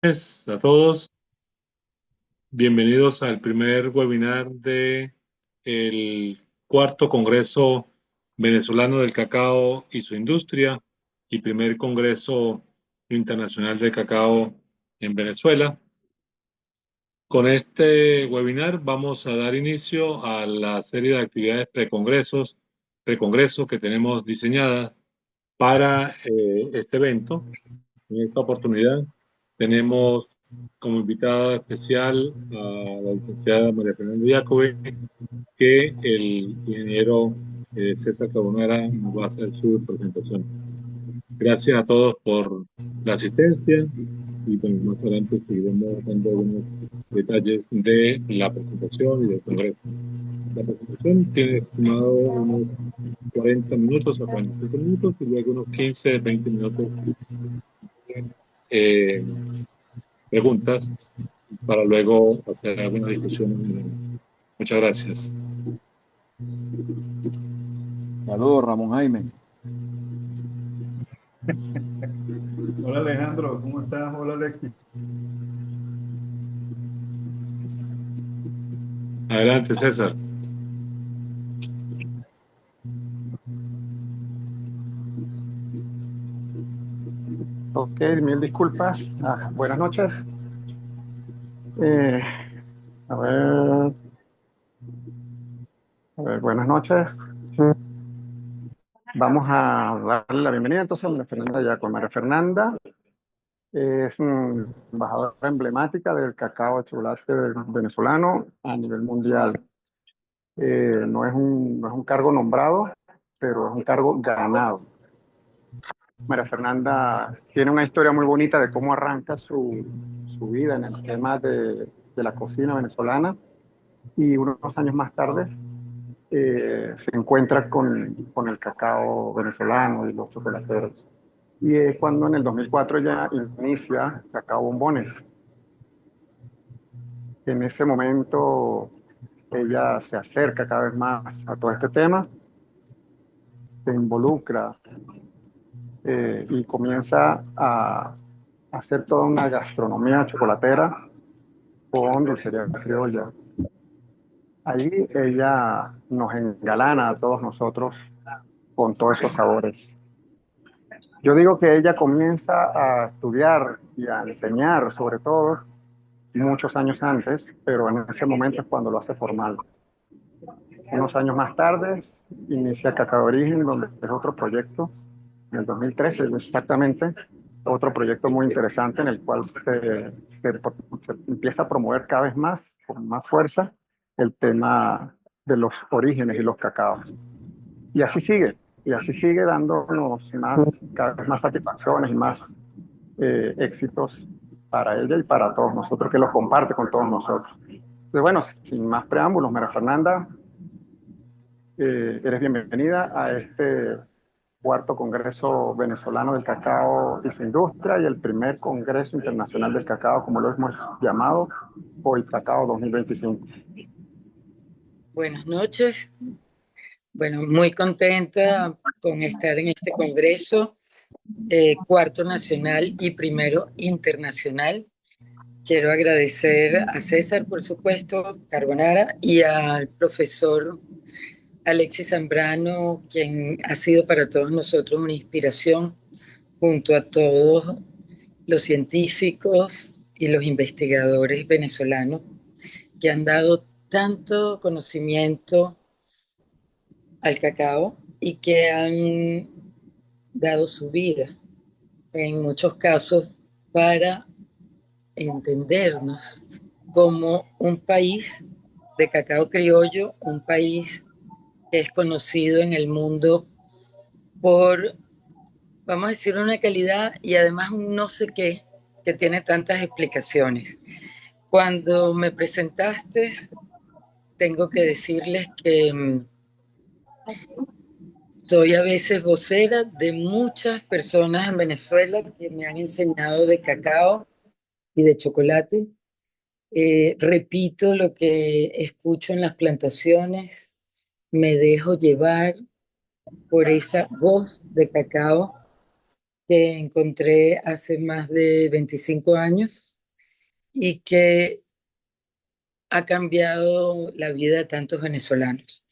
A todos, bienvenidos al primer webinar de el cuarto Congreso Venezolano del Cacao y su industria y primer Congreso Internacional de Cacao en Venezuela. Con este webinar vamos a dar inicio a la serie de actividades precongreso que tenemos diseñadas para este evento. En esta oportunidad tenemos como invitada especial a la licenciada María Fernanda Jacobi, que el ingeniero César Carbonara nos va a hacer su presentación. Gracias a todos por la asistencia y bueno, más adelante seguiremos dando algunos detalles de la presentación y del congreso. La presentación tiene estimado unos 40 minutos a 45 minutos y luego unos 15, 20 minutos eh, preguntas para luego hacer alguna discusión. Muchas gracias. Saludos, Ramón Jaime. Hola Alejandro, ¿cómo estás? Hola Alexis. Adelante, César. Ok, mil disculpas. Buenas noches. Eh, a ver, buenas noches. Vamos a darle la bienvenida entonces a María Fernanda Yaco. María Fernanda es embajadora emblemática del cacao de chocolate venezolano a nivel mundial. No es un cargo nombrado, pero es un cargo ganado. María Fernanda tiene una historia muy bonita de cómo arranca su vida en el tema de la cocina venezolana y unos años más tarde se encuentra con el cacao venezolano y los chocolateros. Y es cuando en el 2004 ella inicia Cacao Bombones. En ese momento ella se acerca cada vez más a todo este tema, se involucra y comienza a hacer toda una gastronomía chocolatera con dulcería criolla. Ahí ella nos engalana a todos nosotros con todos esos sabores. Yo digo que ella comienza a estudiar y a enseñar, sobre todo, muchos años antes, pero en ese momento es cuando lo hace formal. Unos años más tarde, inicia Cacao Origen, donde es otro proyecto, en el 2013 exactamente, otro proyecto muy interesante en el cual se empieza a promover cada vez más, con más fuerza, el tema de los orígenes y los cacaos. Y así sigue dándonos cada vez más satisfacciones y más éxitos para ella y para todos nosotros, que los comparte con todos nosotros. Entonces, bueno, sin más preámbulos, María Fernanda, eres bienvenida a este cuarto Congreso Venezolano del Cacao y su Industria y el primer Congreso Internacional del Cacao, como lo hemos llamado, hoy Cacao 2025. Buenas noches. Bueno, muy contenta con estar en este congreso, cuarto nacional y primero internacional. Quiero agradecer a César, por supuesto, Carbonara, y al profesor Alexis Zambrano, quien ha sido para todos nosotros una inspiración, junto a todos los científicos y los investigadores venezolanos que han dado tanto conocimiento al cacao y que han dado su vida en muchos casos para entendernos como un país de cacao criollo, un país que es conocido en el mundo por, vamos a decir, una calidad y además un no sé qué que tiene tantas explicaciones. Cuando me presentaste, tengo que decirles que soy a veces vocera de muchas personas en Venezuela que me han enseñado de cacao y de chocolate. Repito lo que escucho en las plantaciones, me dejo llevar por esa voz de cacao que encontré hace más de 25 años y que ha cambiado la vida de tantos venezolanos.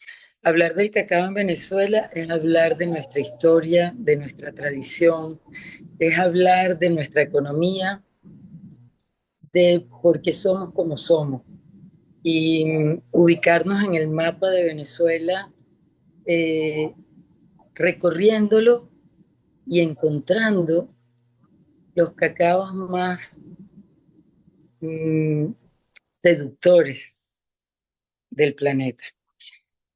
Hablar del cacao en Venezuela es hablar de nuestra historia, de nuestra tradición, es hablar de nuestra economía, de por qué somos como somos. Y ubicarnos en el mapa de Venezuela, eh, recorriéndolo y encontrando los cacaos más mm, seductores del planeta.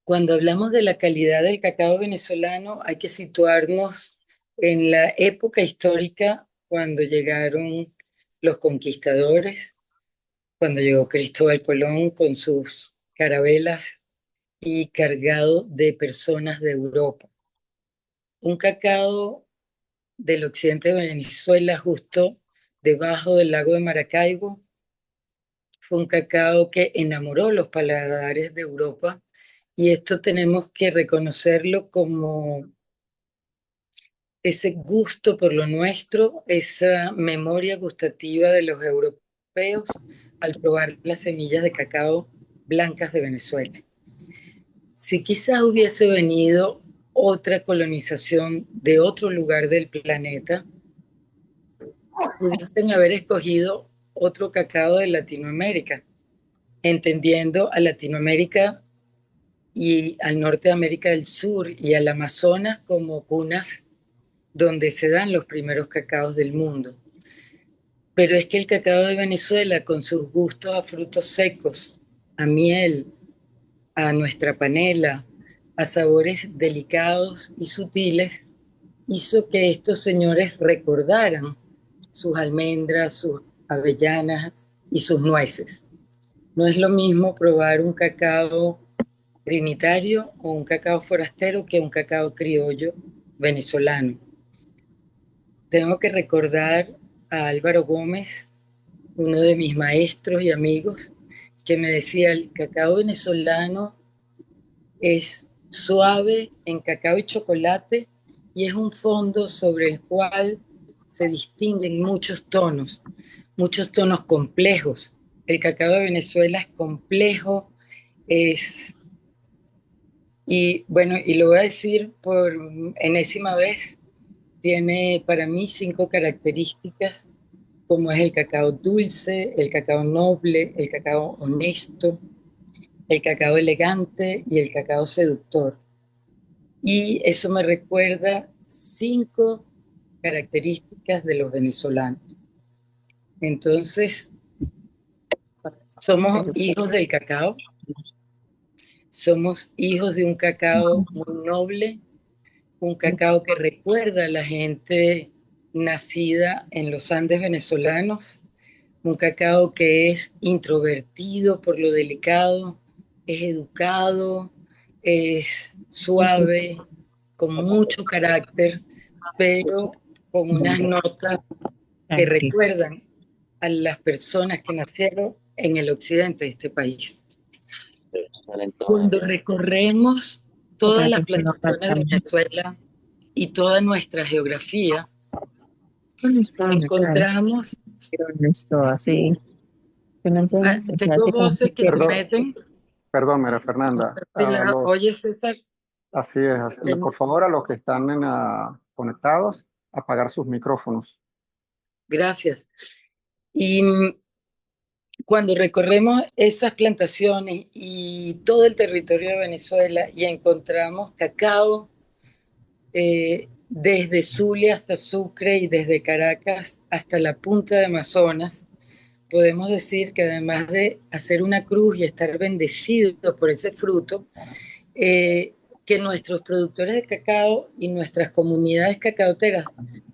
Cuando hablamos de la calidad del cacao venezolano, hay que situarnos en la época histórica cuando llegaron los conquistadores, cuando llegó Cristóbal Colón con sus carabelas y cargado de personas de Europa. Un cacao del occidente de Venezuela, justo debajo del lago de Maracaibo, fue un cacao que enamoró los paladares de Europa y esto tenemos que reconocerlo como ese gusto por lo nuestro, esa memoria gustativa de los europeos al probar las semillas de cacao blancas de Venezuela. Si quizás hubiese venido otra colonización de otro lugar del planeta, pudiesen haber escogido otro cacao de Latinoamérica, entendiendo a Latinoamérica y al norte de América del Sur y al Amazonas como cunas donde se dan los primeros cacaos del mundo. Pero es que el cacao de Venezuela, con sus gustos a frutos secos, a miel, a nuestra panela, a sabores delicados y sutiles, hizo que estos señores recordaran sus almendras, sus avellanas y sus nueces. No es lo mismo probar un cacao trinitario o un cacao forastero que un cacao criollo venezolano. Tengo que recordar a Álvaro Gómez, uno de mis maestros y amigos, que me decía, el cacao venezolano es suave en cacao y chocolate y es un fondo sobre el cual se distinguen muchos tonos complejos. El cacao de Venezuela es complejo, es, y bueno, y lo voy a decir por enésima vez, tiene para mí 5 características, como es el cacao dulce, el cacao noble, el cacao honesto, el cacao elegante y el cacao seductor. Y eso me recuerda 5 características de los venezolanos. Entonces, somos hijos del cacao, somos hijos de un cacao muy noble, un cacao que recuerda a la gente nacida en los Andes venezolanos, un cacao que es introvertido por lo delicado, es educado, es suave, con mucho carácter, pero con unas notas que recuerdan a las personas que nacieron en el occidente de este país. Cuando recorremos todas las plantaciones de Venezuela y toda nuestra geografía, encontramos... así. Yo no entiendo, o sea, tengo así como voces que se Perdón, meten. perdón, María Fernanda. Oye, César, Así es. Por favor, a los que están conectados, apagar sus micrófonos. gracias. Y cuando recorremos esas plantaciones y todo el territorio de Venezuela y encontramos cacao, desde Zulia hasta Sucre y desde Caracas hasta la punta de Amazonas, podemos decir que además de hacer una cruz y estar bendecidos por ese fruto, que nuestros productores de cacao y nuestras comunidades cacaoteras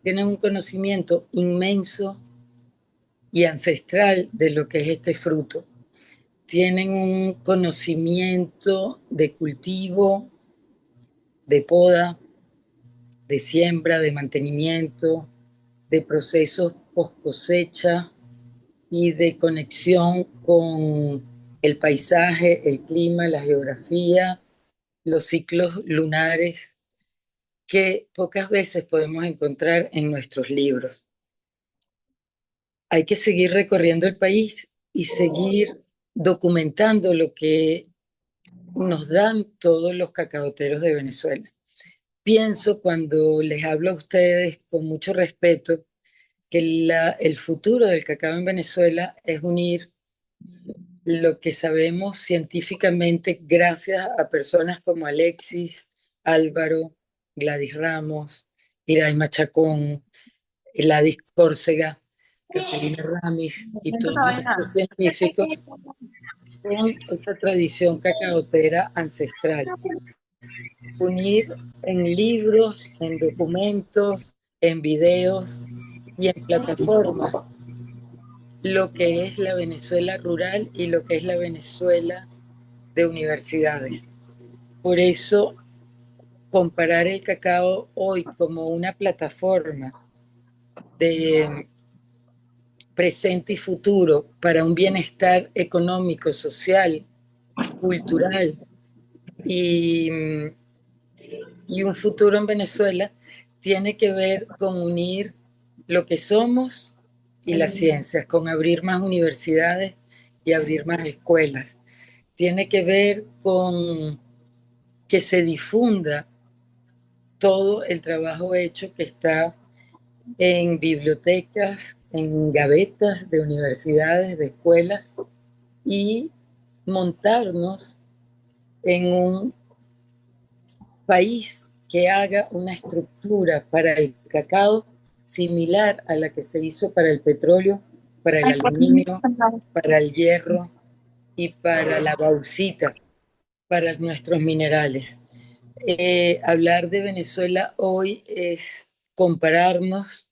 tienen un conocimiento inmenso y ancestral de lo que es este fruto. Tienen un conocimiento de cultivo, de poda, de siembra, de mantenimiento, de procesos post cosecha y de conexión con el paisaje, el clima, la geografía, los ciclos lunares que pocas veces podemos encontrar en nuestros libros. Hay que seguir recorriendo el país y seguir documentando lo que nos dan todos los cacaoteros de Venezuela. Pienso cuando les hablo a ustedes con mucho respeto que el futuro del cacao en Venezuela es unir lo que sabemos científicamente gracias a personas como Alexis, Álvaro, Gladys Ramos, Iraima Chacón, Gladys Córcega, Catalina Ramis y todos nuestros científicos con esa tradición cacaotera ancestral. Unir en libros, en documentos, en videos y en plataformas lo que es la Venezuela rural y lo que es la Venezuela de universidades. Por eso, comparar el cacao hoy como una plataforma de presente y futuro para un bienestar económico, social, cultural y, y un futuro en Venezuela, tiene que ver con unir lo que somos y las ciencias, con abrir más universidades y abrir más escuelas. Tiene que ver con que se difunda todo el trabajo hecho que está en bibliotecas, en gavetas de universidades, de escuelas, y montarnos en un país que haga una estructura para el cacao similar a la que se hizo para el petróleo, para el aluminio, para el hierro y para la bauxita, para nuestros minerales. Hablar de Venezuela hoy es compararnos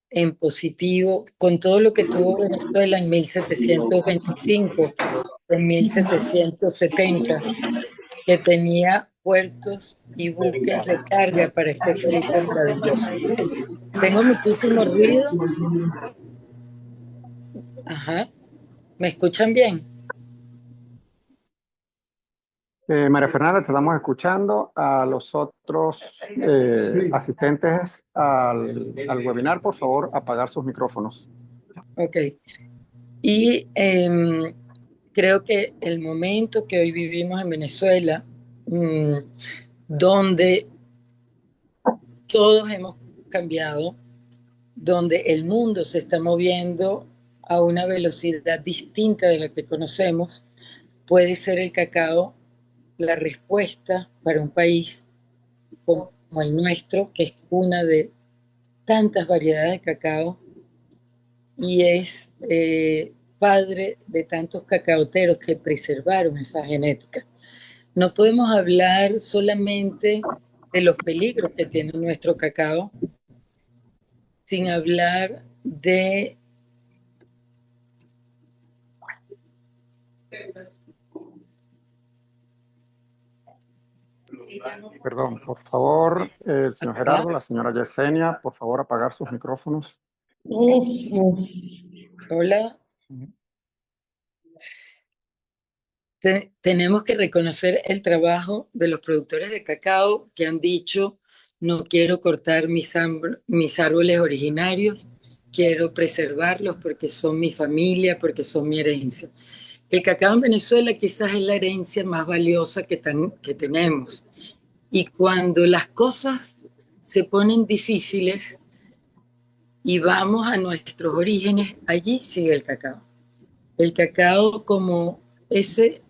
en positivo con todo lo que tuvo Venezuela en 1725, en 1770, que tenía puertos y buques de carga para este fruto maravilloso. Tengo muchísimo ruido. Ajá. ¿Me escuchan bien? María Fernanda, te estamos escuchando. A los otros Sí, asistentes al webinar, por favor, apagar sus micrófonos. Ok. Y creo que el momento que hoy vivimos en Venezuela, donde todos hemos cambiado, donde el mundo se está moviendo a una velocidad distinta de la que conocemos, puede ser el cacao la respuesta para un país como el nuestro, que es una de tantas variedades de cacao y es padre de tantos cacaoteros que preservaron esa genética. No podemos hablar solamente de los peligros que tiene nuestro cacao sin hablar de Perdón, por favor, el señor ah, Gerardo, la señora Yesenia, por favor, apagar sus micrófonos. hola. Tenemos que reconocer el trabajo de los productores de cacao que han dicho, no quiero cortar mis árboles originarios, quiero preservarlos porque son mi familia, porque son mi herencia. El cacao en Venezuela quizás es la herencia más valiosa que tenemos. Y cuando las cosas se ponen difíciles y vamos a nuestros orígenes, allí sigue el cacao. El cacao como ese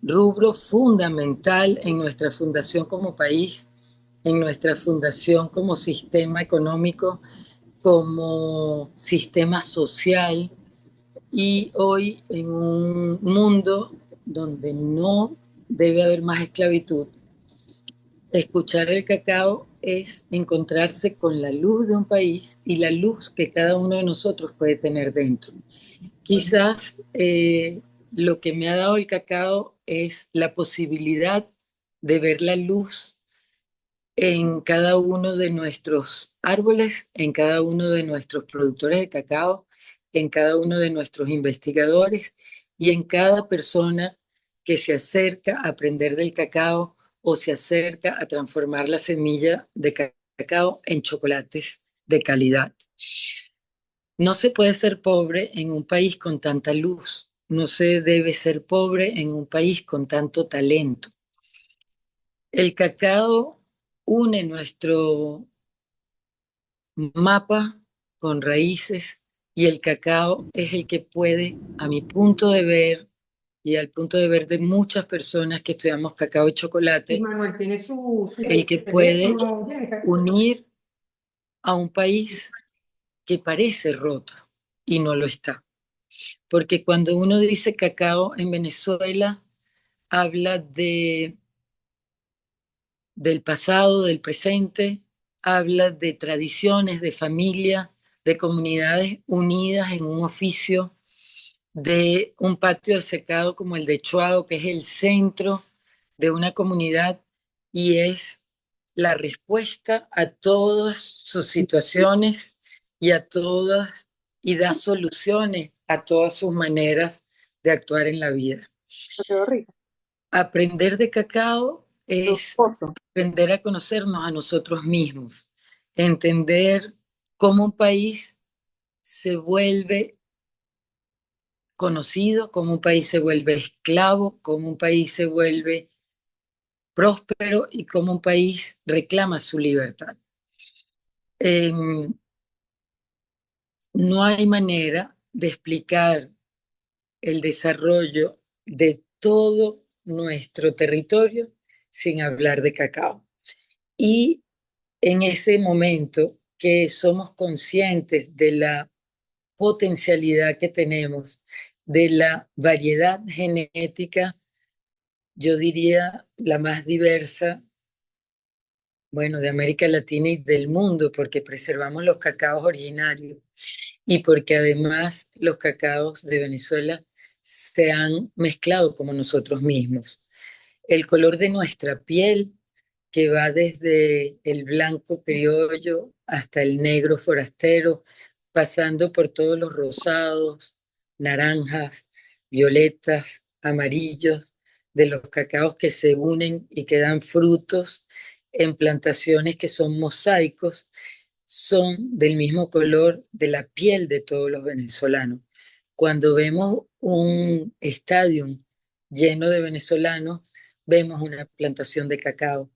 rubro fundamental en nuestra fundación como país, en nuestra fundación como sistema económico, como sistema social y hoy en un mundo donde no debe haber más esclavitud. Escuchar el cacao es encontrarse con la luz de un país y la luz que cada uno de nosotros puede tener dentro. Quizás lo que me ha dado el cacao es la posibilidad de ver la luz en cada uno de nuestros árboles, en cada uno de nuestros productores de cacao, en cada uno de nuestros investigadores y en cada persona que se acerca a aprender del cacao o se acerca a transformar la semilla de cacao en chocolates de calidad. No se puede ser pobre en un país con tanta luz, no se debe ser pobre en un país con tanto talento. El cacao une nuestro mapa con raíces y el cacao es el que puede, a mi punto de ver y al punto de ver de muchas personas que estudiamos cacao y chocolate, Manuel tiene su el que puede teléfono. unir a un país que parece roto y no lo está. Porque cuando uno dice cacao en Venezuela, habla del pasado, del presente, habla de tradiciones, de familia, de comunidades unidas en un oficio, de un patio de secado como el de Chuao, que es el centro de una comunidad y es la respuesta a todas sus situaciones y a todas, y da soluciones a todas sus maneras de actuar en la vida. Quedó rico. Aprender de cacao es aprender a conocernos a nosotros mismos, entender cómo un país se vuelve conocido, cómo un país se vuelve esclavo, cómo un país se vuelve próspero y cómo un país reclama su libertad. No hay manera de explicar el desarrollo de todo nuestro territorio sin hablar de cacao. Y en ese momento que somos conscientes de la potencialidad que tenemos, de la variedad genética, yo diría la más diversa, bueno, de América Latina y del mundo, porque preservamos los cacaos originarios y porque además los cacaos de Venezuela se han mezclado como nosotros mismos. El color de nuestra piel, que va desde el blanco criollo hasta el negro forastero, pasando por todos los rosados, naranjas, violetas, amarillos, de los cacaos que se unen y que dan frutos en plantaciones que son mosaicos, son del mismo color de la piel de todos los venezolanos. Cuando vemos un estadio lleno de venezolanos, vemos una plantación de cacao.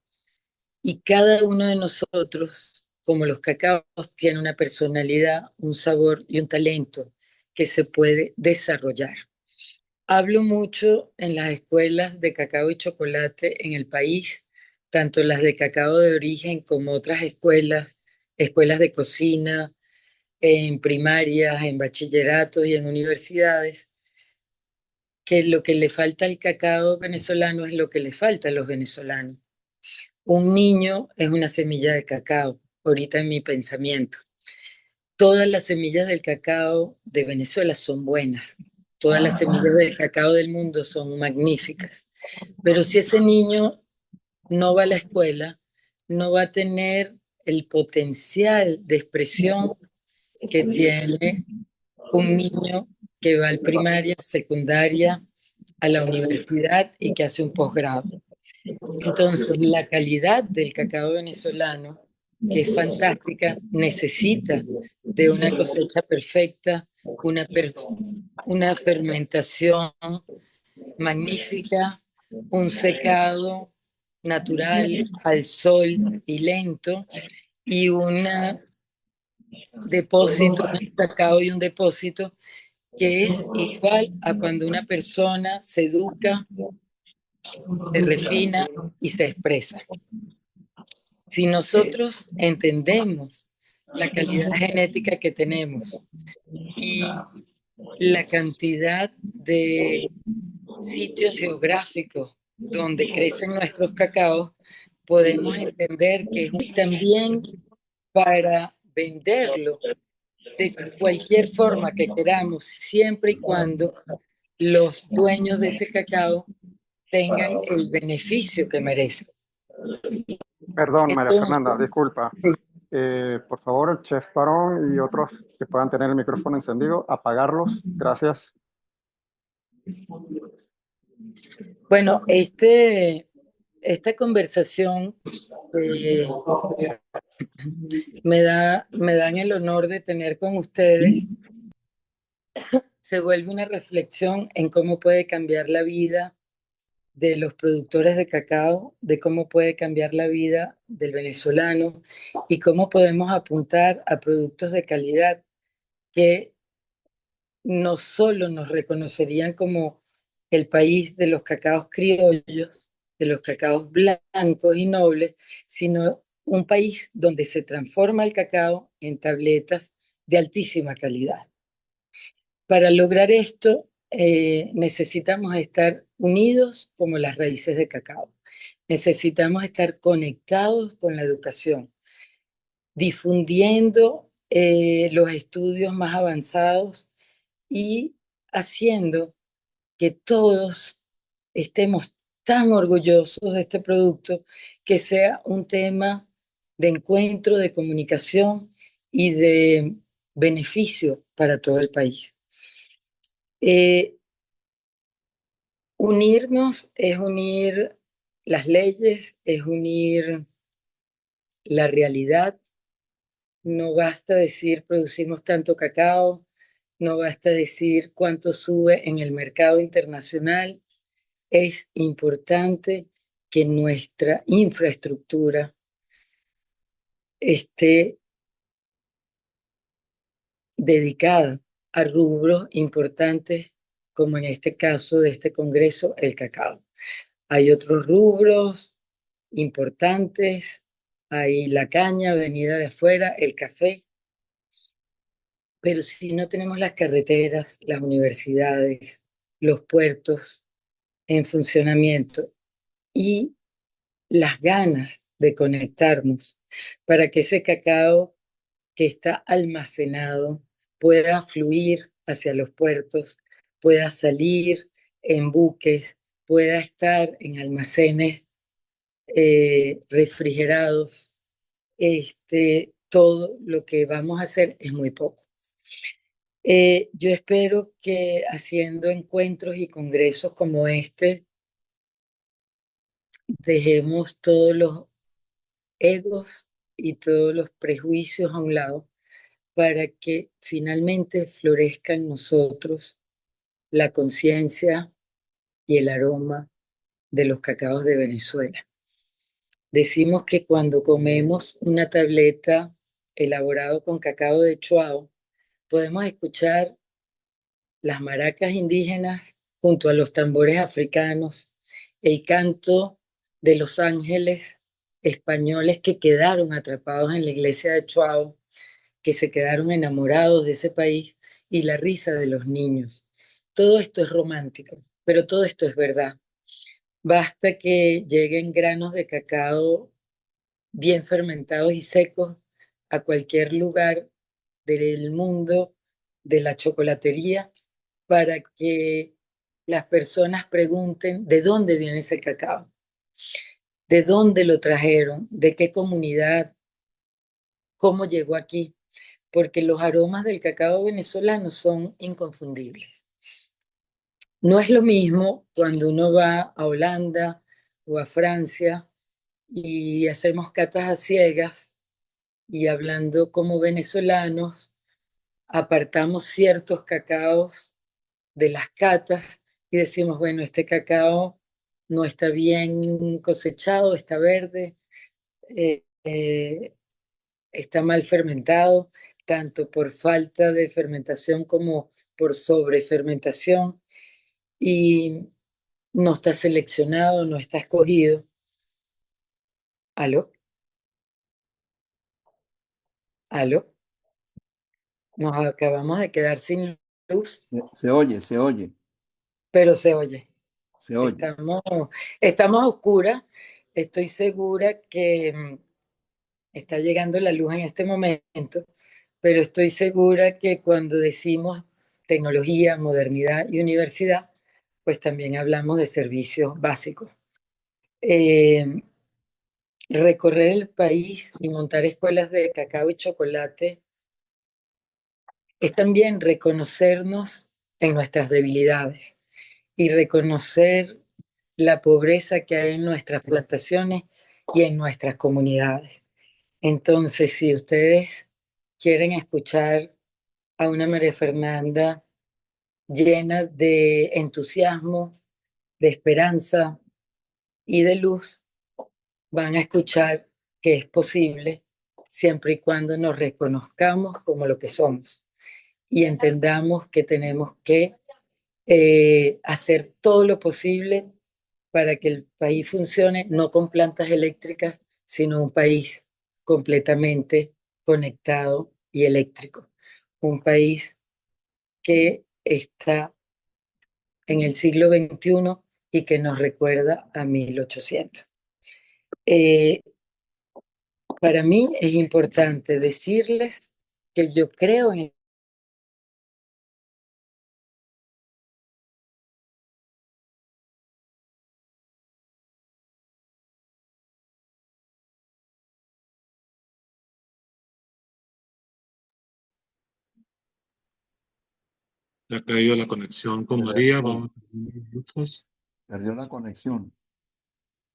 Y cada uno de nosotros, como los cacaos, tiene una personalidad, un sabor y un talento que se puede desarrollar. Hablo mucho en las escuelas de cacao y chocolate en el país, tanto las de cacao de origen como otras escuelas, escuelas de cocina, en primarias, en bachilleratos y en universidades, que lo que le falta al cacao venezolano es lo que le falta a los venezolanos. Un niño es una semilla de cacao, ahorita en mi pensamiento. Todas las semillas del cacao de Venezuela son buenas. Todas las semillas del cacao del mundo son magníficas. Pero si ese niño no va a la escuela, no va a tener el potencial de expresión que tiene un niño que va al primaria, secundaria, a la universidad y que hace un posgrado. Entonces, la calidad del cacao venezolano, que es fantástica, necesita de una cosecha perfecta, una fermentación magnífica, un secado natural al sol y lento y un depósito, un cacao y un depósito que es igual a cuando una persona se educa, se refina y se expresa. Si nosotros entendemos la calidad genética que tenemos y la cantidad de sitios geográficos donde crecen nuestros cacaos, podemos entender que es también para venderlo de cualquier forma que queramos, siempre y cuando los dueños de ese cacao tengan el beneficio que merecen. Perdón, María Entonces, Fernanda, disculpa. Por favor, el chef Barón y otros que puedan tener el micrófono encendido, apagarlos. Gracias. bueno, esta conversación eh, me dan el honor de tener con ustedes. Se vuelve una reflexión en cómo puede cambiar la vida de los productores de cacao, de cómo puede cambiar la vida del venezolano y cómo podemos apuntar a productos de calidad que no solo nos reconocerían como el país de los cacaos criollos, de los cacaos blancos y nobles, sino un país donde se transforma el cacao en tabletas de altísima calidad. Para lograr esto, necesitamos estar unidos como las raíces de cacao. Necesitamos estar conectados con la educación, difundiendo los estudios más avanzados y haciendo que todos estemos tan orgullosos de este producto, que sea un tema de encuentro, de comunicación y de beneficio para todo el país. Unirnos es unir las leyes, es unir la realidad. No basta decir producimos tanto cacao, no basta decir cuánto sube en el mercado internacional. Es importante que nuestra infraestructura esté dedicada a rubros importantes, como en este caso de este congreso, el cacao. Hay otros rubros importantes, hay la caña venida de afuera, el café, pero si no tenemos las carreteras, las universidades, los puertos en funcionamiento y las ganas de conectarnos para que ese cacao que está almacenado pueda fluir hacia los puertos, pueda salir en buques, pueda estar en almacenes refrigerados, todo lo que vamos a hacer es muy poco. Yo espero que haciendo encuentros y congresos como este, dejemos todos los egos y todos los prejuicios a un lado para que finalmente florezca en nosotros la conciencia y el aroma de los cacaos de Venezuela. Decimos que cuando comemos una tableta elaborado con cacao de Chuao, podemos escuchar las maracas indígenas junto a los tambores africanos, el canto de los ángeles españoles que quedaron atrapados en la iglesia de Chuao, que se quedaron enamorados de ese país, y la risa de los niños. Todo esto es romántico, pero todo esto es verdad. Basta que lleguen granos de cacao bien fermentados y secos a cualquier lugar del mundo de la chocolatería para que las personas pregunten de dónde viene ese cacao, de dónde lo trajeron, de qué comunidad, cómo llegó aquí, porque los aromas del cacao venezolano son inconfundibles. No es lo mismo cuando uno va a Holanda o a Francia y hacemos catas a ciegas y hablando como venezolanos, apartamos ciertos cacaos de las catas y decimos, bueno, este cacao no está bien cosechado, está verde, eh, eh, está mal fermentado, tanto por falta de fermentación como por sobrefermentación, y no está seleccionado, no está escogido. ¿Aló? ¿Aló? Nos acabamos de quedar sin luz, Se oye, se oye, pero se oye. se oye. Estamos a oscuras. Estoy segura que está llegando la luz en este momento, pero estoy segura que cuando decimos tecnología, modernidad y universidad, pues también hablamos de servicios básicos. Recorrer el país y montar escuelas de cacao y chocolate es también reconocernos en nuestras debilidades y reconocer la pobreza que hay en nuestras plantaciones y en nuestras comunidades. Entonces, si ustedes quieren escuchar a una María Fernanda llena de entusiasmo, de esperanza y de luz, van a escuchar que es posible siempre y cuando nos reconozcamos como lo que somos y entendamos que tenemos que hacer todo lo posible para que el país funcione, no con plantas eléctricas, sino un país completamente conectado y eléctrico. Un país que está en el siglo XXI y que nos recuerda a 1800. Para mí es importante decirles que yo creo en Ya ha caído la conexión con María. Vamos a unos minutos. Perdió la conexión.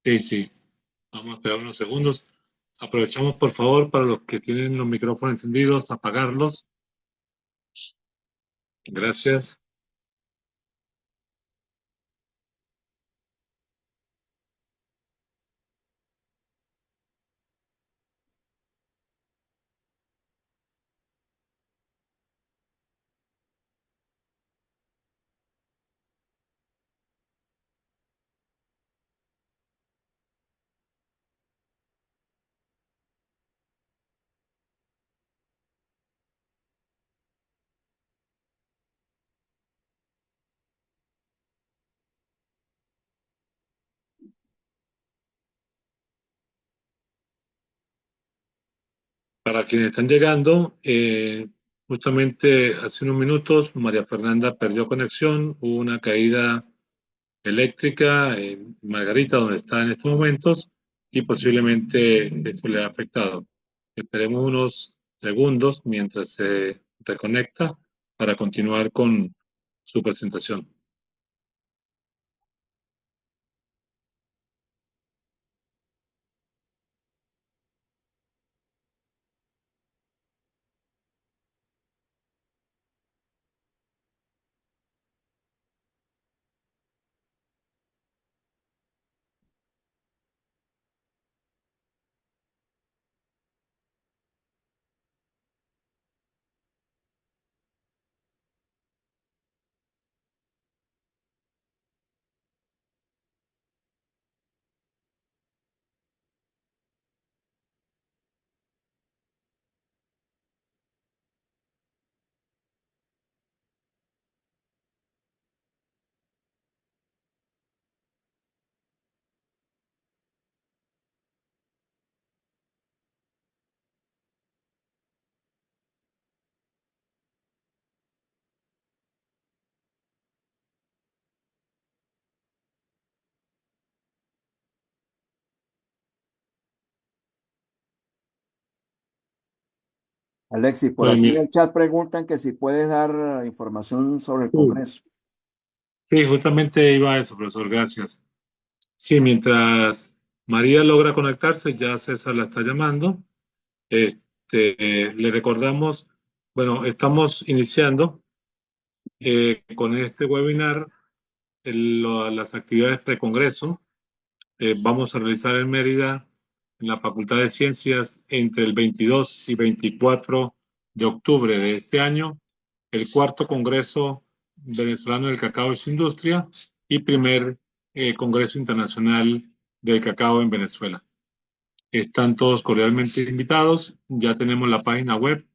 Sí, sí. Vamos a esperar unos segundos. Aprovechamos, por favor, para los que tienen los micrófonos encendidos, apagarlos. Gracias. Para quienes están llegando, justamente hace unos minutos María Fernanda perdió conexión, hubo una caída eléctrica en Margarita, donde está en estos momentos, y posiblemente esto le ha afectado. Esperemos unos segundos mientras se reconecta para continuar con su presentación. Alexis, por Bueno, aquí en el chat preguntan que si puedes dar información sobre el Congreso. sí, justamente iba a eso, profesor, gracias. Sí, mientras María logra conectarse, ya César la está llamando. Le recordamos, bueno, estamos iniciando con este webinar las actividades precongreso. Vamos a realizar en Mérida, en la Facultad de Ciencias, entre el 22 y 24 de octubre de este año, el cuarto Congreso Venezolano del Cacao y su Industria y primer Congreso Internacional del Cacao en Venezuela. Están todos cordialmente invitados. Ya tenemos la página web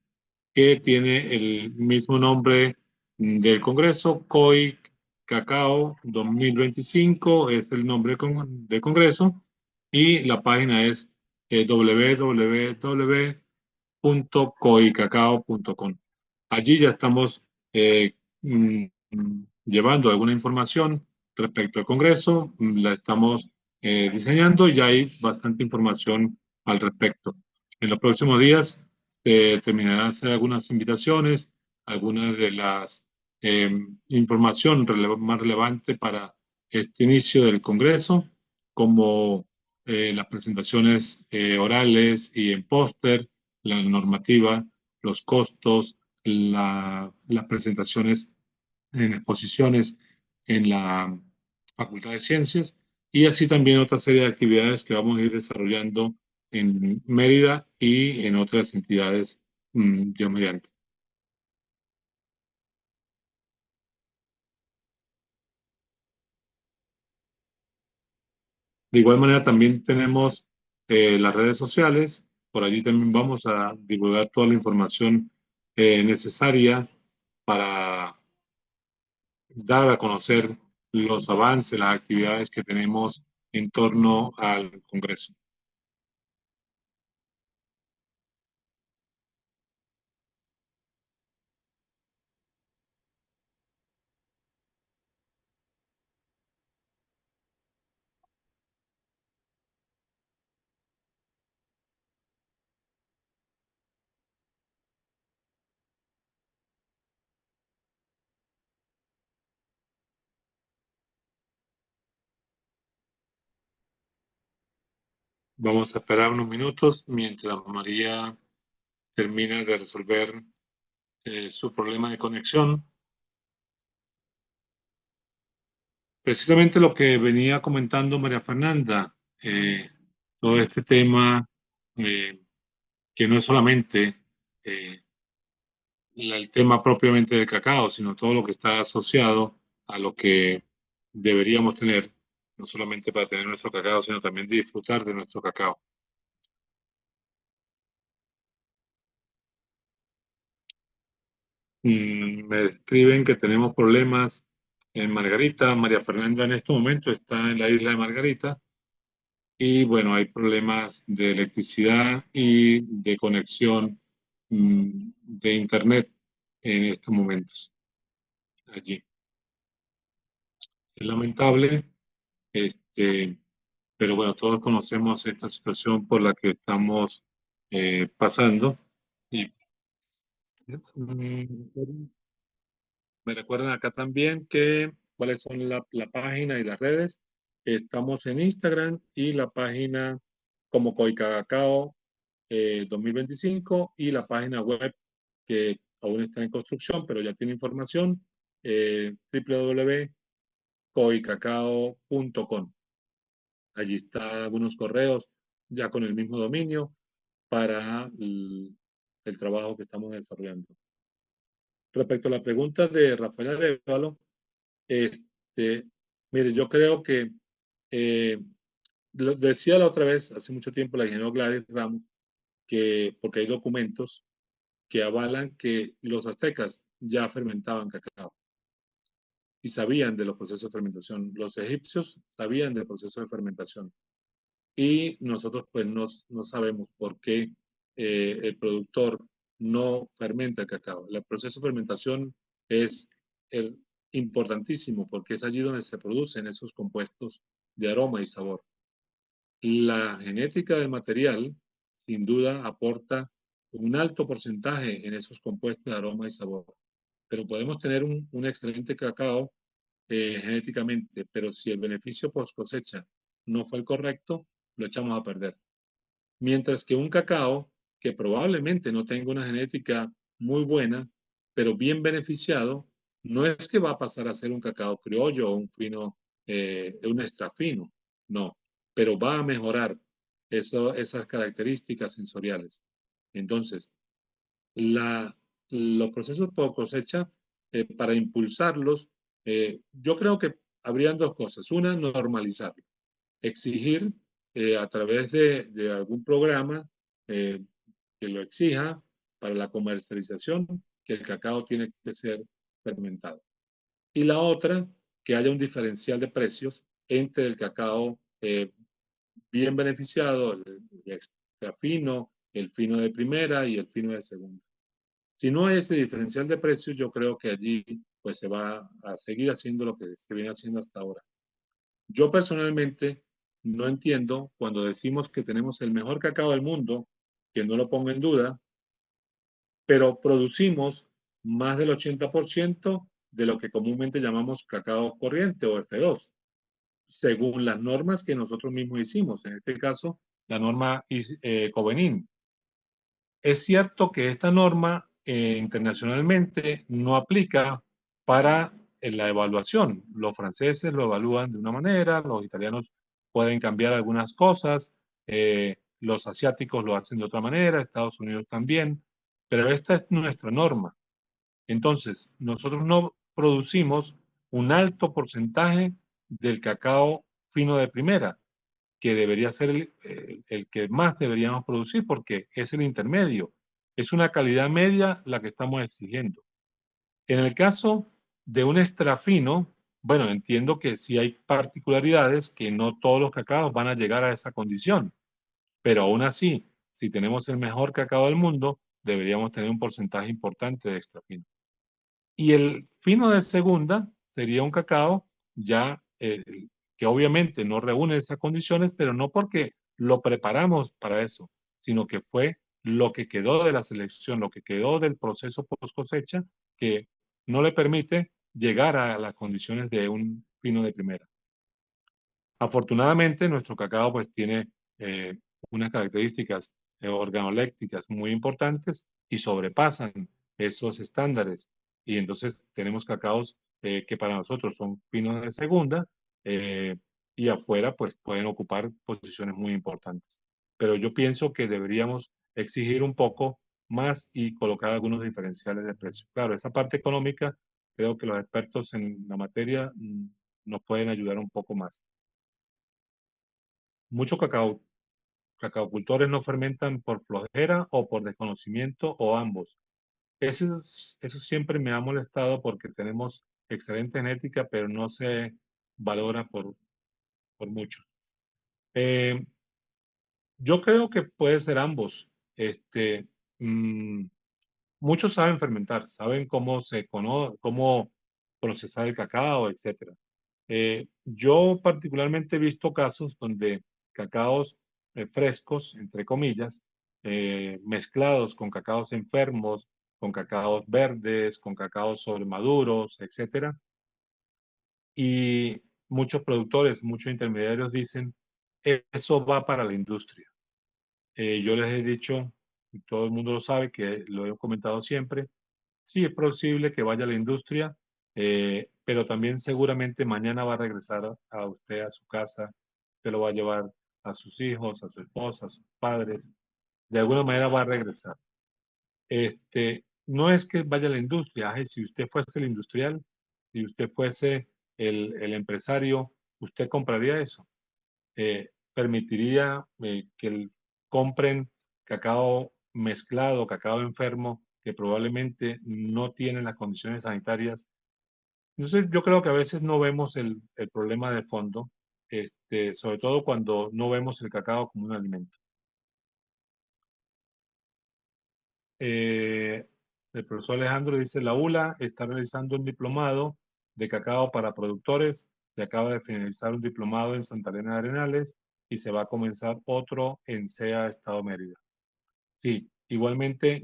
que tiene el mismo nombre del Congreso, COI Cacao 2025 es el nombre del Congreso, y la página es www.coicacao.com. Allí ya estamos llevando alguna información respecto al Congreso, la estamos diseñando y ya hay bastante información al respecto. En los próximos días terminarán de hacer algunas invitaciones, algunas de las información más relevante para este inicio del Congreso, como las presentaciones orales y en póster, la normativa, los costos, las presentaciones en exposiciones en la Facultad de Ciencias y así también otra serie de actividades que vamos a ir desarrollando en Mérida y en otras entidades, Dios mediante. De igual manera, también tenemos las redes sociales. Por allí también vamos a divulgar toda la información necesaria para dar a conocer los avances, las actividades que tenemos en torno al Congreso. Vamos a esperar unos minutos mientras María termina de resolver su problema de conexión. Precisamente lo que venía comentando María Fernanda, todo este tema eh, que no es solamente eh, el tema propiamente del cacao, sino todo lo que está asociado a lo que deberíamos tener, no solamente para tener nuestro cacao, sino también disfrutar de nuestro cacao. Me escriben que tenemos problemas en Margarita. María Fernanda en este momento está en la isla de Margarita y bueno, hay problemas de electricidad y de conexión de internet en estos momentos allí. Es lamentable, este, pero bueno, todos conocemos esta situación por la que estamos pasando y me recuerdan acá también que cuáles son la página y las redes. Estamos en Instagram y la página como Coicacao 2025 y la página web que aún está en construcción, pero ya tiene información, www.coicacao.com. Allí están algunos correos ya con el mismo dominio para el trabajo que estamos desarrollando. Respecto a la pregunta de Rafael Arevalo, mire, yo creo que lo decía la otra vez, hace mucho tiempo, la ingeniera Gladys Ramos, que porque hay documentos que avalan que los aztecas ya fermentaban cacao y sabían de los procesos de fermentación. Los egipcios sabían del proceso de fermentación y nosotros pues no sabemos por qué el productor no fermenta el cacao. El proceso de fermentación es el, importantísimo porque es allí donde se producen esos compuestos de aroma y sabor. La genética del material, sin duda, aporta un alto porcentaje en esos compuestos de aroma y sabor. Pero podemos tener un excelente cacao genéticamente, pero si el beneficio post cosecha no fue el correcto, lo echamos a perder. Mientras que un cacao que probablemente no tenga una genética muy buena, pero bien beneficiado, no es que va a pasar a ser un cacao criollo o un fino, un extra fino, no, pero va a mejorar esas características sensoriales. Entonces, los procesos por cosecha, para impulsarlos, yo creo que habrían dos cosas. Una, normalizarlo, exigir a través de algún programa eh, que lo exija para la comercialización que el cacao tiene que ser fermentado. Y la otra, que haya un diferencial de precios entre el cacao bien beneficiado, el extra fino, el fino de primera y el fino de segunda. Si no hay ese diferencial de precios, yo creo que allí pues se va a seguir haciendo lo que se viene haciendo hasta ahora. Yo personalmente no entiendo cuando decimos que tenemos el mejor cacao del mundo, que no lo pongo en duda, pero producimos más del 80% de lo que comúnmente llamamos cacao corriente o F2. según las normas que nosotros mismos hicimos, en este caso, la norma Covenin. Es cierto que esta norma internacionalmente no aplica para la evaluación. Los franceses lo evalúan de una manera, los italianos pueden cambiar algunas cosas, los asiáticos lo hacen de otra manera, Estados Unidos también, pero esta es nuestra norma. Entonces, nosotros no producimos un alto porcentaje del cacao fino de primera, que debería ser el que más deberíamos producir porque es el intermedio. Es una calidad media la que estamos exigiendo. En el caso de un extra fino, bueno, entiendo que sí hay particularidades que no todos los cacaos van a llegar a esa condición, pero aún así, si tenemos el mejor cacao del mundo, deberíamos tener un porcentaje importante de extra fino. Y el fino de segunda sería un cacao ya que obviamente no reúne esas condiciones, pero no porque lo preparamos para eso, sino que fue lo que quedó de la selección, lo que quedó del proceso post cosecha, que no le permite llegar a las condiciones de un fino de primera. Afortunadamente, nuestro cacao pues tiene eh, unas características organoléctricas muy importantes y sobrepasan esos estándares. Y entonces tenemos cacaos que para nosotros son finos de segunda eh, y afuera pues pueden ocupar posiciones muy importantes. Pero yo pienso que deberíamos exigir un poco más y colocar algunos diferenciales de precio. Claro, esa parte económica creo que los expertos en la materia nos pueden ayudar un poco más. Muchos cacaocultores no fermentan por flojera o por desconocimiento o ambos. Eso siempre me ha molestado porque tenemos excelente genética, pero no se valora por mucho. Eh, yo creo que puede ser ambos. Este, mm, muchos saben fermentar, saben cómo procesar el cacao, etcétera. Yo particularmente he visto casos donde cacaos frescos, entre comillas, mezclados con cacaos enfermos, con cacaos verdes, con cacaos sobremaduros, etcétera. Y muchos productores, muchos intermediarios dicen, eso va para la industria". Yo les he dicho, y todo el mundo lo sabe, que lo he comentado siempre, sí, es posible que vaya a la industria, pero también seguramente mañana va a regresar a usted a su casa, usted lo va a llevar a sus hijos, a su esposa, a sus padres, de alguna manera va a regresar. No es que vaya a la industria, ay, si usted fuese el industrial, si usted fuese el empresario, usted compraría eso. Permitiría compren cacao mezclado, cacao enfermo, que probablemente no tienen las condiciones sanitarias. Entonces, yo creo que a veces no vemos el problema de fondo, sobre todo cuando no vemos el cacao como un alimento. Eh, el profesor Alejandro dice, la ULA está realizando un diplomado de cacao para productores, se acaba de finalizar un diplomado en Santa Elena de Arenales y se va a comenzar otro en SEA, Estado Mérida. Sí, igualmente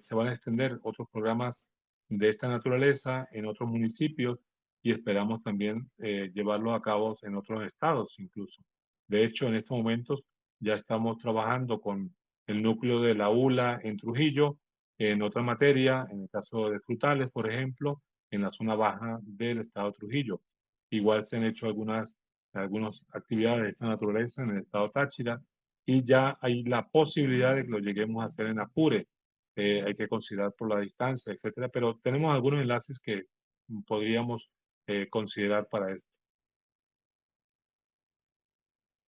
se van a extender otros programas de esta naturaleza en otros municipios y esperamos también llevarlos a cabo en otros estados incluso. De hecho, en estos momentos ya estamos trabajando con el núcleo de la ULA en Trujillo, en otra materia, en el caso de frutales, por ejemplo, en la zona baja del estado de Trujillo. Igual se han hecho algunas actividades de esta naturaleza en el estado Táchira y ya hay la posibilidad de que lo lleguemos a hacer en Apure. Hay que considerar por la distancia, etcétera, pero tenemos algunos enlaces que podríamos considerar para esto.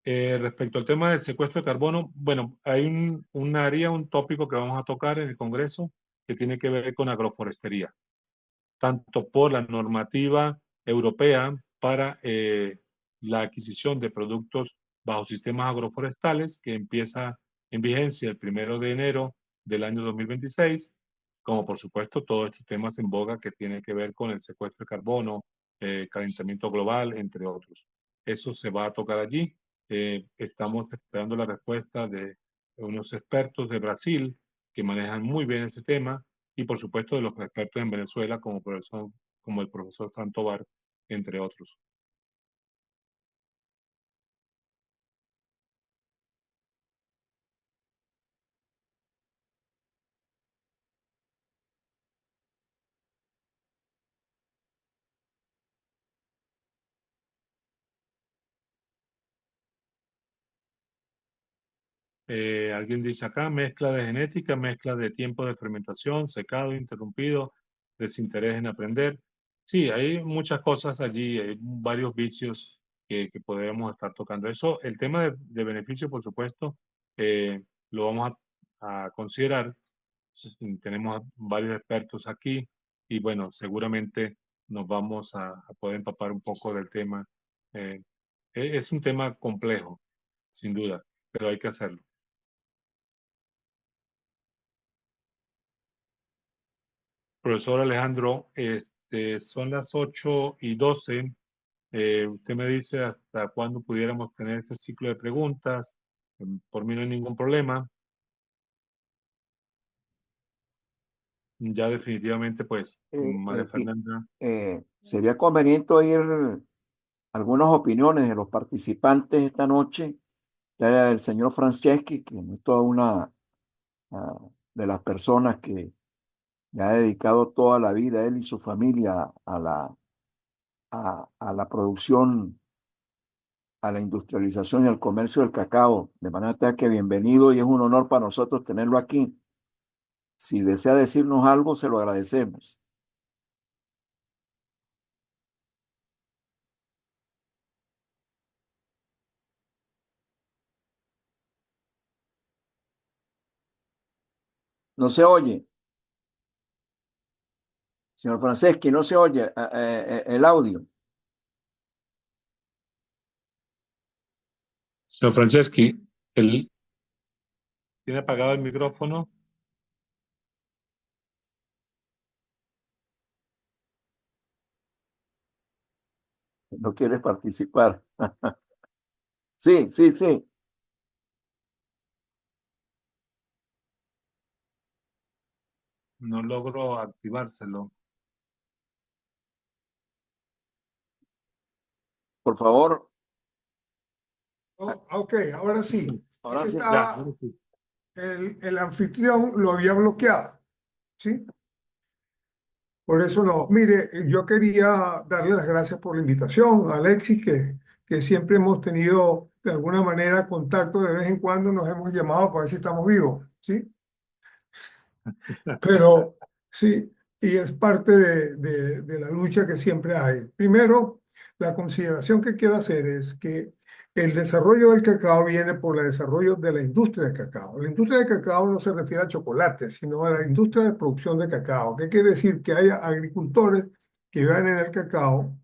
Respecto al tema del secuestro de carbono, bueno, hay un área, un tópico que vamos a tocar en el Congreso que tiene que ver con agroforestería, tanto por la normativa europea para la adquisición de productos bajo sistemas agroforestales que empieza en vigencia el 1 de enero del año 2026, como por supuesto todos estos temas en boga que tienen que ver con el secuestro de carbono, calentamiento global, entre otros. Eso se va a tocar allí. Estamos esperando la respuesta de unos expertos de Brasil que manejan muy bien este tema y por supuesto de los expertos en Venezuela como el profesor Santovar, entre otros. Alguien dice acá, mezcla de genética, mezcla de tiempo de fermentación, secado, interrumpido, desinterés en aprender. Sí, hay muchas cosas allí, hay varios vicios que podríamos estar tocando. Eso, el tema de beneficio, por supuesto, lo vamos a considerar. Tenemos varios expertos aquí y bueno, seguramente nos vamos a poder empapar un poco del tema. Eh, es un tema complejo, sin duda, pero hay que hacerlo. Profesor Alejandro, son las 8:12. Usted me dice hasta cuándo pudiéramos tener este ciclo de preguntas. Por mí no hay ningún problema. Ya definitivamente, pues, María Fernanda. Sería conveniente oír algunas opiniones de los participantes esta noche. Ya el señor Franceschi, que es toda una de las personas que le ha dedicado toda la vida, él y su familia, a la producción, a la industrialización y al comercio del cacao. De manera tal que bienvenido y es un honor para nosotros tenerlo aquí. Si desea decirnos algo, se lo agradecemos. No se oye, señor Franceschi, no se oye el audio. Señor Franceschi, él tiene apagado el micrófono. No quiere participar. Sí, sí, sí. No logro activárselo. Por favor. Ok, ahora sí. Ahora sí. Ya, ahora Estaba, sí. el anfitrión lo había bloqueado, ¿sí? Por eso no. Mire, yo quería darle las gracias por la invitación, a Alexis, que siempre hemos tenido de alguna manera contacto, de vez en cuando nos hemos llamado para ver si estamos vivos, ¿sí? Pero sí, y es parte de la lucha que siempre hay. Primero, la consideración que quiero hacer es que el desarrollo del cacao viene por el desarrollo de la industria del cacao. La industria del cacao no se refiere a chocolate, sino a la industria de producción de cacao. ¿Qué quiere decir? Que haya agricultores que vean en el cacao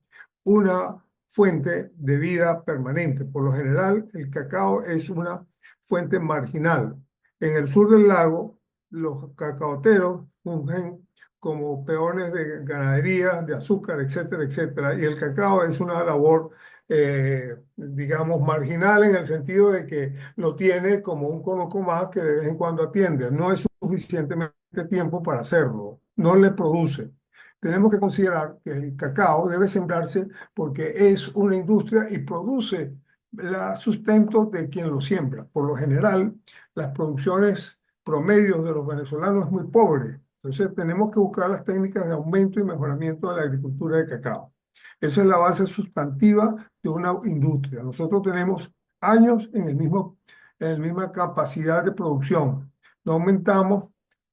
una fuente de vida permanente. Por lo general, el cacao es una fuente marginal. En el sur del lago, los cacaoteros fungen como peones de ganadería, de azúcar, etcétera, etcétera. Y el cacao es una labor, digamos, marginal en el sentido de que lo tiene como un conoco más que de vez en cuando atiende. No es suficientemente tiempo para hacerlo, no le produce. Tenemos que considerar que el cacao debe sembrarse porque es una industria y produce el sustento de quien lo siembra. Por lo general, las producciones promedio de los venezolanos es muy pobre. Entonces tenemos que buscar las técnicas de aumento y mejoramiento de la agricultura de cacao. Esa es la base sustantiva de una industria. Nosotros tenemos años en la misma capacidad de producción. No aumentamos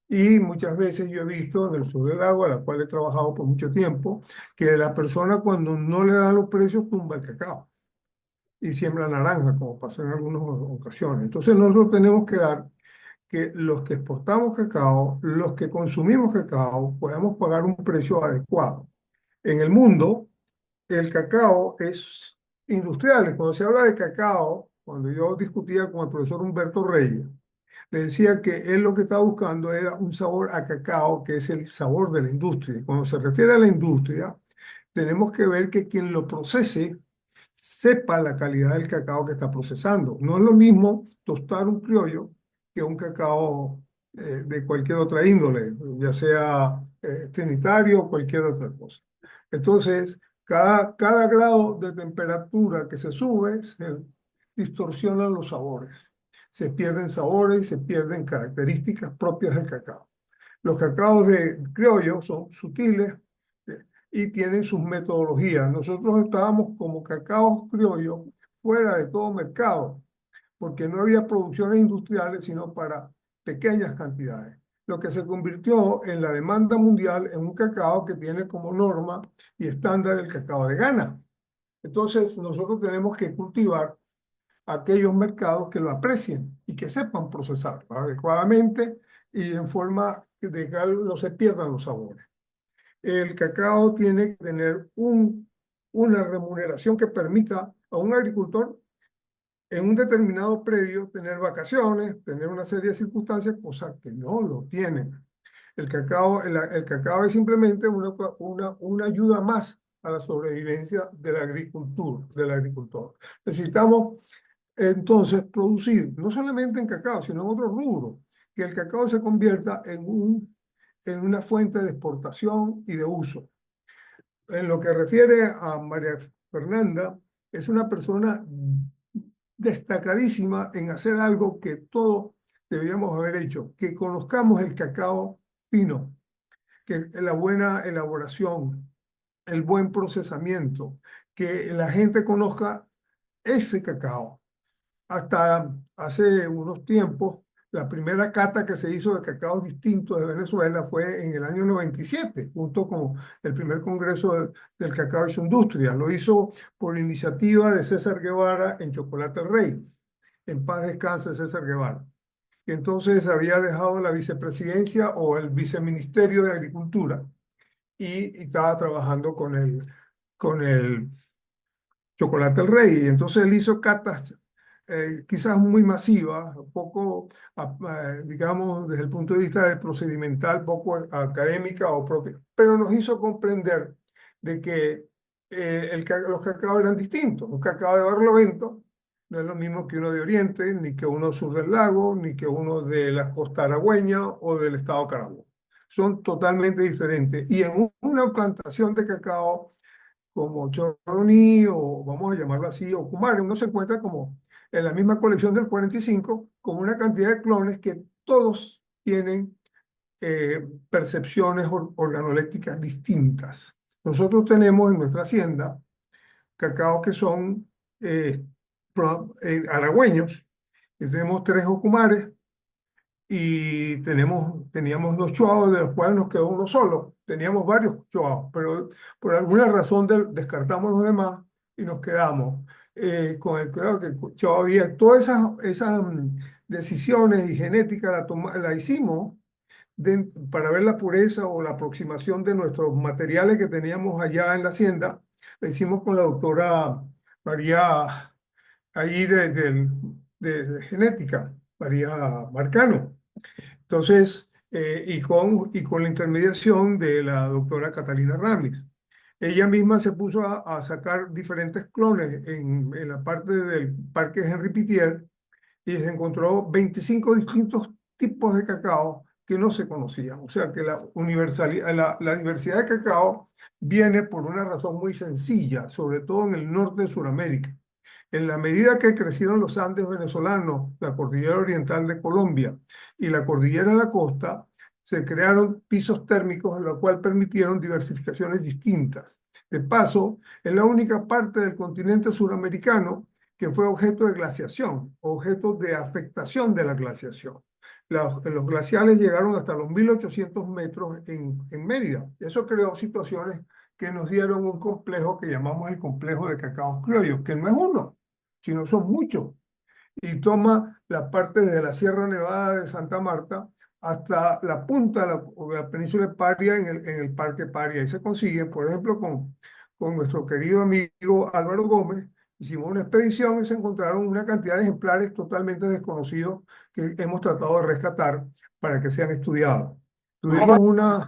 y muchas veces yo he visto en el sur del lago, a la cual he trabajado por mucho tiempo, que la persona cuando no le da los precios tumba el cacao y siembra naranja, como pasó en algunas ocasiones. Entonces nosotros tenemos que dar que los que exportamos cacao, los que consumimos cacao, podamos pagar un precio adecuado. En el mundo, el cacao es industrial. Y cuando se habla de cacao, cuando yo discutía con el profesor Humberto Reyes, le decía que él lo que estaba buscando era un sabor a cacao, que es el sabor de la industria. Y cuando se refiere a la industria, tenemos que ver que quien lo procese sepa la calidad del cacao que está procesando. No es lo mismo tostar un criollo que un cacao de cualquier otra índole, ya sea trinitario o cualquier otra cosa. Entonces, cada grado de temperatura que se sube, se distorsionan los sabores. Se pierden sabores y se pierden características propias del cacao. Los cacaos de criollo son sutiles y tienen sus metodologías. Nosotros estábamos como cacaos criollos fuera de todo mercado, porque no había producciones industriales, sino para pequeñas cantidades, lo que se convirtió en la demanda mundial en un cacao que tiene como norma y estándar el cacao de Ghana. Entonces, nosotros tenemos que cultivar aquellos mercados que lo aprecien y que sepan procesarlo adecuadamente y en forma de que no se pierdan los sabores. El cacao tiene que tener una remuneración que permita a un agricultor en un determinado predio tener vacaciones, tener una serie de circunstancias, cosas que no lo tienen. El cacao es simplemente una ayuda más a la sobrevivencia de la agricultura, del agricultor. Necesitamos entonces producir, no solamente en cacao, sino en otros rubros, que el cacao se convierta en una fuente de exportación y de uso. En lo que refiere a María Fernanda, es una persona destacadísima en hacer algo que todos deberíamos haber hecho, que conozcamos el cacao fino, que la buena elaboración, el buen procesamiento, que la gente conozca ese cacao. Hasta hace unos tiempos, la primera cata que se hizo de cacaos distintos de Venezuela fue en el año 97, junto con el primer congreso del cacao y su industria. Lo hizo por iniciativa de César Guevara en Chocolate el Rey. En paz descanse César Guevara. Y entonces había dejado la vicepresidencia o el viceministerio de Agricultura y estaba trabajando con el Chocolate el Rey. Y entonces él hizo catas quizás muy masivas, un poco, digamos, desde el punto de vista de procedimental, poco académica o propia, pero nos hizo comprender de que los cacaos eran distintos. Un cacao de Barlovento no es lo mismo que uno de Oriente, ni que uno sur del lago, ni que uno de la costa aragüeña o del estado Carabobo. Son totalmente diferentes. Y en una plantación de cacao como Choroní o vamos a llamarlo así, o Kumare, uno se encuentra como en la misma colección del 45 con una cantidad de clones que todos tienen percepciones organolépticas distintas. Nosotros tenemos en nuestra hacienda cacao que son aragüeños, y tenemos 3 ocumares y teníamos 2 chuaos, de los cuales nos quedó uno solo. Teníamos varios chuaos, pero por alguna razón descartamos los demás y nos quedamos con el cuidado que chuao había. Todas esas decisiones y genética la hicimos para ver la pureza o la aproximación de nuestros materiales que teníamos allá en la hacienda. La hicimos con la doctora María, ahí de genética, María Marcano. Entonces, y con la intermediación de la doctora Catalina Ramis. Ella misma se puso a sacar diferentes clones en la parte del Parque Henri Pittier y se encontró 25 distintos tipos de cacao que no se conocían. O sea que la diversidad de cacao viene por una razón muy sencilla, sobre todo en el norte de Sudamérica. En la medida que crecieron los Andes venezolanos, la cordillera oriental de Colombia y la cordillera de la costa, se crearon pisos térmicos, lo cual permitieron diversificaciones distintas. De paso, es la única parte del continente suramericano que fue objeto de glaciación, objeto de afectación de la glaciación. Los glaciales llegaron hasta los 1800 metros en Mérida. Eso creó situaciones que nos dieron un complejo que llamamos el complejo de cacaos criollos, que no es uno, sino son muchos. Y toma la parte de la Sierra Nevada de Santa Marta hasta la punta de la península de Paria en el Parque Paria. Y se consigue, por ejemplo, con nuestro querido amigo Álvaro Gómez. Hicimos una expedición y se encontraron una cantidad de ejemplares totalmente desconocidos que hemos tratado de rescatar para que sean estudiados. Tuvimos una...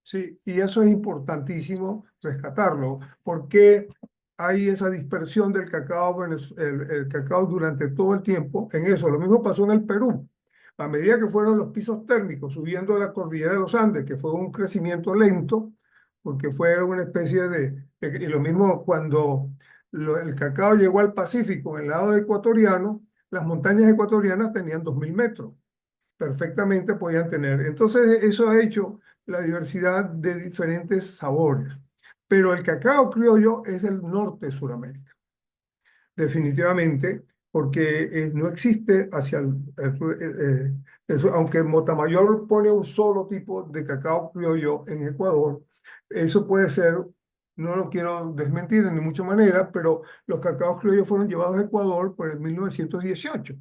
Sí, y eso es importantísimo rescatarlo, porque hay esa dispersión del cacao, el cacao durante todo el tiempo en eso. Lo mismo pasó en el Perú. A medida que fueron los pisos térmicos subiendo a la cordillera de los Andes, que fue un crecimiento lento, porque fue una especie y lo mismo cuando el cacao llegó al Pacífico, en el lado ecuatoriano, las montañas ecuatorianas tenían 2000 metros perfectamente podían tener. Entonces, eso ha hecho la diversidad de diferentes sabores. Pero el cacao criollo es del norte de Sudamérica. definitivamente, porque no existe hacia eso, aunque Motamayor pone un solo tipo de cacao criollo en Ecuador, eso puede ser, no lo quiero desmentir en ni mucha manera, pero los cacaos criollos fueron llevados a Ecuador por el 1918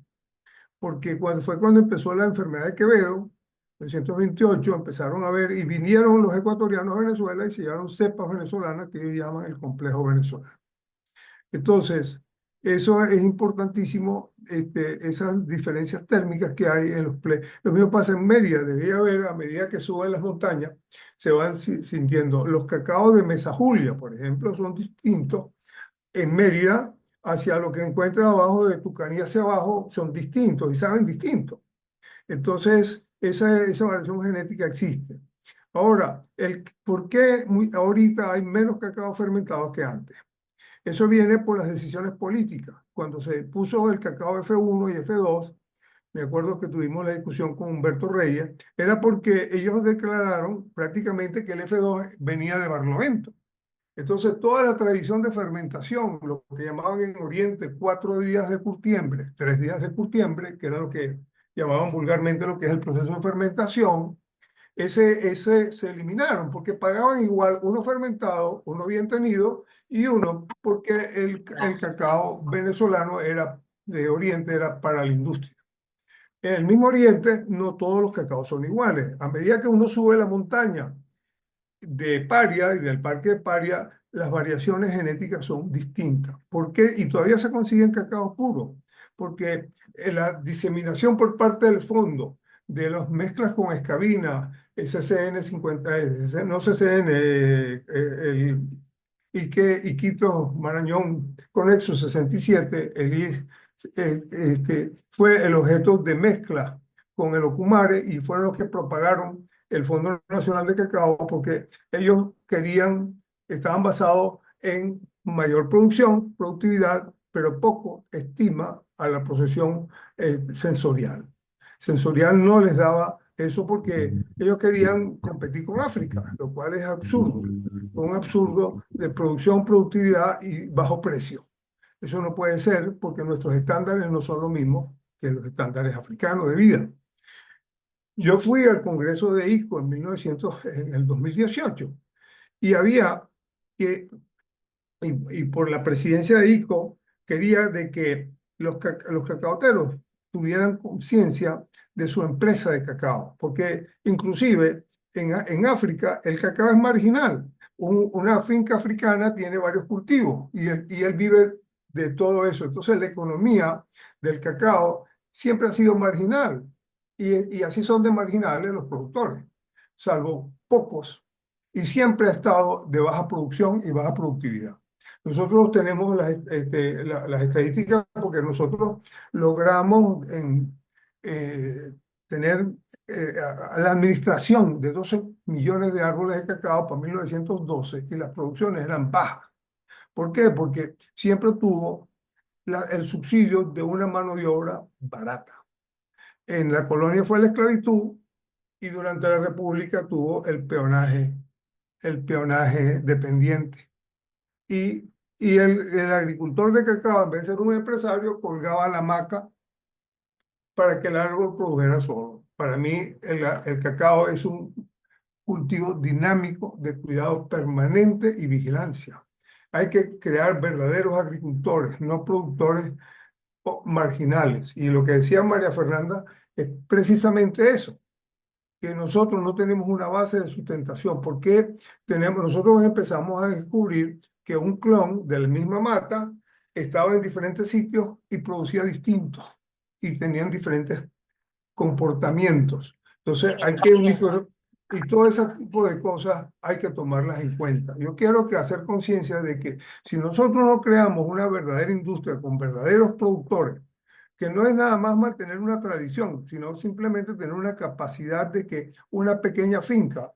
porque fue cuando empezó la enfermedad de Quevedo, 1928, empezaron a ver y vinieron los ecuatorianos a Venezuela y se llevaron cepas venezolanas que ellos llaman el complejo venezolano. Entonces, eso es importantísimo, esas diferencias térmicas que hay en los play. Lo mismo pasa en Mérida, debería haber, a medida que suben las montañas, se van sintiendo. Los cacaos de Mesa Julia, por ejemplo, son distintos en Mérida hacia lo que encuentras abajo de Tucaní hacia abajo son distintos y saben distinto. Entonces, esa variación genética existe. Ahora, ¿por qué ahorita hay menos cacao fermentados que antes? Eso viene por las decisiones políticas. Cuando se puso el cacao F1 y F2, me acuerdo que tuvimos la discusión con Humberto Reyes, era porque ellos declararon prácticamente que el F2 venía de Barlovento. Entonces, toda la tradición de fermentación, lo que llamaban en Oriente 4 días de curtiembre, 3 días de curtiembre, que era lo que llamaban vulgarmente lo que es el proceso de fermentación, ese se eliminaron porque pagaban igual uno fermentado, uno bien tenido y uno porque el cacao venezolano era de Oriente, era para la industria. En el mismo Oriente, no todos los cacaos son iguales. A medida que uno sube la montaña, de Paria y del parque de Paria, las variaciones genéticas son distintas. ¿Por qué? Y todavía se consiguen cacaos puros, porque la diseminación por parte del fondo de las mezclas con escabina, SCN50, no CCN, el Iquitos Marañón Conexo 67, fue el objeto de mezcla con el Ocumare y fueron los que propagaron el Fondo Nacional de Cacao porque ellos estaban basados en mayor producción, productividad, pero poco estima a la procesión sensorial. Sensorial no les daba eso porque ellos querían competir con África, lo cual es absurdo, un absurdo de producción, productividad y bajo precio. Eso no puede ser porque nuestros estándares no son los mismos que los estándares africanos de vida. Yo fui al Congreso de ICO en el 2018 y había que, y por la presidencia de ICO, quería de que los cacaoteros tuvieran conciencia de su empresa de cacao, porque inclusive en África el cacao es marginal. Una finca africana tiene varios cultivos y él vive de todo eso. Entonces la economía del cacao siempre ha sido marginal y así son de marginales los productores, salvo pocos, y siempre ha estado de baja producción y baja productividad. Nosotros tenemos las estadísticas porque nosotros logramos tener la administración de 12 millones de árboles de cacao para 1912 y las producciones eran bajas. ¿Por qué? Porque siempre tuvo el subsidio de una mano de obra barata. En la colonia fue la esclavitud y durante la República tuvo el peonaje dependiente. Y el agricultor de cacao, en vez de ser un empresario, colgaba la hamaca para que el árbol produjera solo. Para mí, el cacao es un cultivo dinámico de cuidado permanente y vigilancia. Hay que crear verdaderos agricultores, no productores marginales. Y lo que decía María Fernanda es precisamente eso, que nosotros no tenemos una base de sustentación. Porque nosotros empezamos a descubrir que un clon de la misma mata estaba en diferentes sitios y producía distintos y tenían diferentes comportamientos. Entonces hay que unificar y todo ese tipo de cosas hay que tomarlas en cuenta. Yo quiero hacer conciencia de que si nosotros no creamos una verdadera industria con verdaderos productores, que no es nada más mantener una tradición, sino simplemente tener una capacidad de que una pequeña finca,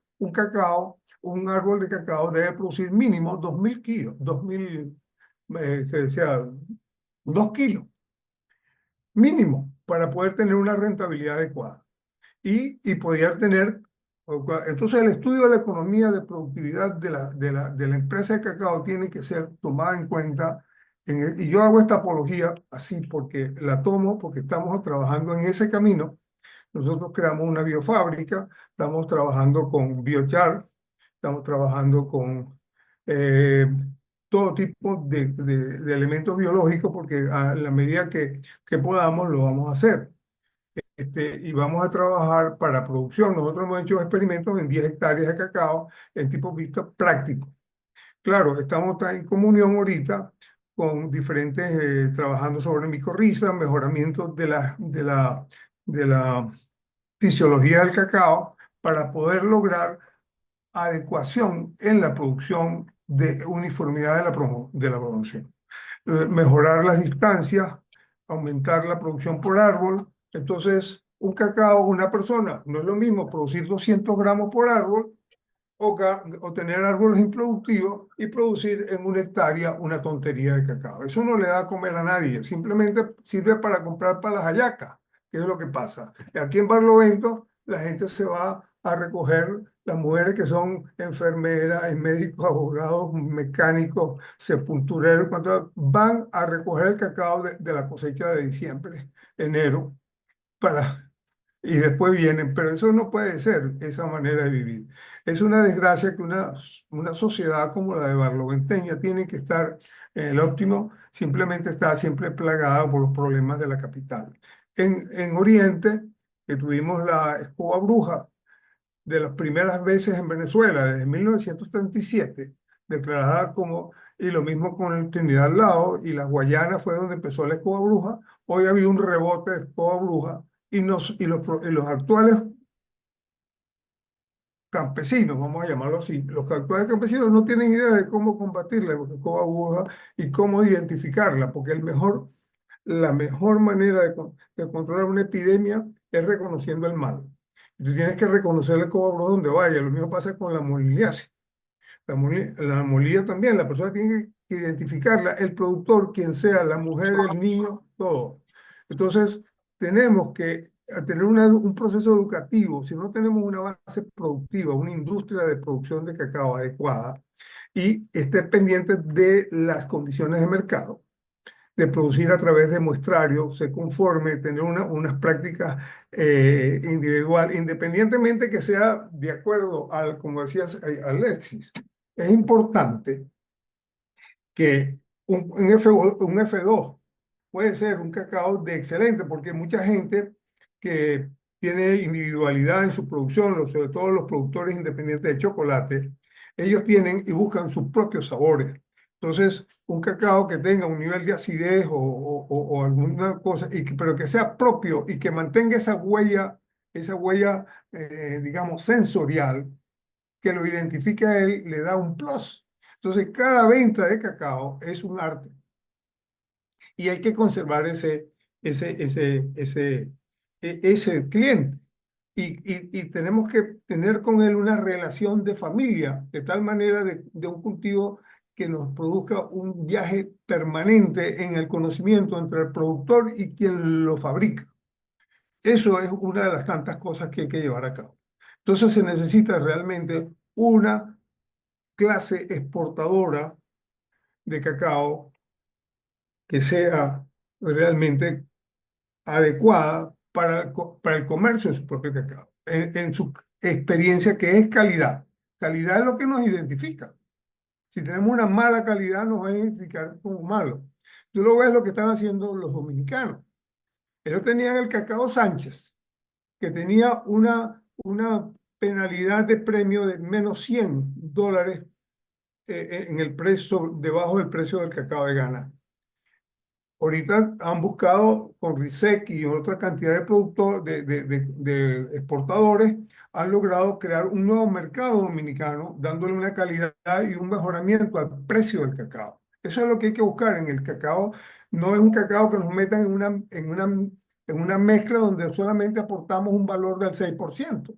un árbol de cacao debe producir mínimo 2.000 kilos, 2.000, se decía, 2 kilos, mínimo, para poder tener una rentabilidad adecuada y poder tener. Entonces, el estudio de la economía de productividad de la empresa de cacao tiene que ser tomada en cuenta Y yo hago esta apología así porque la tomo, porque estamos trabajando en ese camino. Nosotros creamos una biofábrica, estamos trabajando con biochar, estamos trabajando con eh, todo tipo de elementos biológicos, porque a la medida que podamos lo vamos a hacer. Y vamos a trabajar para producción. Nosotros hemos hecho experimentos en 10 hectáreas de cacao en tipo vista práctico. Claro, estamos en comunión ahorita con diferentes, trabajando sobre micorriza, mejoramiento de la fisiología del cacao para poder lograr adecuación en la producción de uniformidad de la promoción. Mejorar las distancias, aumentar la producción por árbol. Entonces, un cacao, una persona, no es lo mismo producir 200 gramos por árbol o tener árboles improductivos y producir en una hectárea una tontería de cacao. Eso no le da a comer a nadie, simplemente sirve para comprar para las hallacas, que es lo que pasa. Aquí en Barlovento la gente se va a recoger, las mujeres que son enfermeras, médicos, abogados, mecánicos, sepultureros, van a recoger el cacao de la cosecha de diciembre, enero, para y después vienen, pero eso no puede ser esa manera de vivir. Es una desgracia que una sociedad como la de barloventeña tiene que estar en el óptimo, simplemente está siempre plagada por los problemas de la capital. En Oriente, que tuvimos la escoba bruja de las primeras veces en Venezuela, desde 1937, declarada como, y lo mismo con el Trinidad al lado, y las Guayanas fue donde empezó la escoba bruja. Hoy ha habido un rebote de escoba bruja y los actuales campesinos, vamos a llamarlo así, los actuales campesinos no tienen idea de cómo combatir la escoba bruja y cómo identificarla, porque la mejor manera de controlar una epidemia es reconociendo el mal. Tú tienes que reconocer el escoba bruja donde vaya. Lo mismo pasa con la moliliasis. La molilla también, la persona tiene que identificarla, el productor, quien sea, la mujer, el niño, todo. Entonces, tenemos que tener un proceso educativo. Si no tenemos una base productiva, una industria de producción de cacao adecuada y esté pendiente de las condiciones de mercado, de producir a través de muestrarios, se conforme, tener unas prácticas individual, independientemente que sea de acuerdo al, como decías, Alexis. Es importante que un F2 puede ser un cacao de excelente, porque mucha gente que tiene individualidad en su producción, sobre todo los productores independientes de chocolate, ellos tienen y buscan sus propios sabores. Entonces, un cacao que tenga un nivel de acidez o alguna cosa, pero que sea propio y que mantenga esa huella, digamos, sensorial, que lo identifique a él, le da un plus. Entonces, cada venta de cacao es un arte y hay que conservar ese cliente. Y tenemos que tener con él una relación de familia, de tal manera de un cultivo que nos produzca un viaje permanente en el conocimiento entre el productor y quien lo fabrica. Eso es una de las tantas cosas que hay que llevar a cabo. Entonces se necesita realmente una clase exportadora de cacao que sea realmente adecuada para el comercio de su propio cacao, en su experiencia que es calidad. Calidad es lo que nos identifica. Si tenemos una mala calidad, nos va a identificar como malo. Tú lo ves lo que están haciendo los dominicanos. Ellos tenían el cacao Sánchez, que tenía una penalidad de premio de menos $100 en el precio, debajo del precio del cacao de Ghana. Ahorita han buscado con RISEC y otra cantidad de productores, de exportadores, han logrado crear un nuevo mercado dominicano, dándole una calidad y un mejoramiento al precio del cacao. Eso es lo que hay que buscar en el cacao. No es un cacao que nos metan en una mezcla donde solamente aportamos un valor del 6%.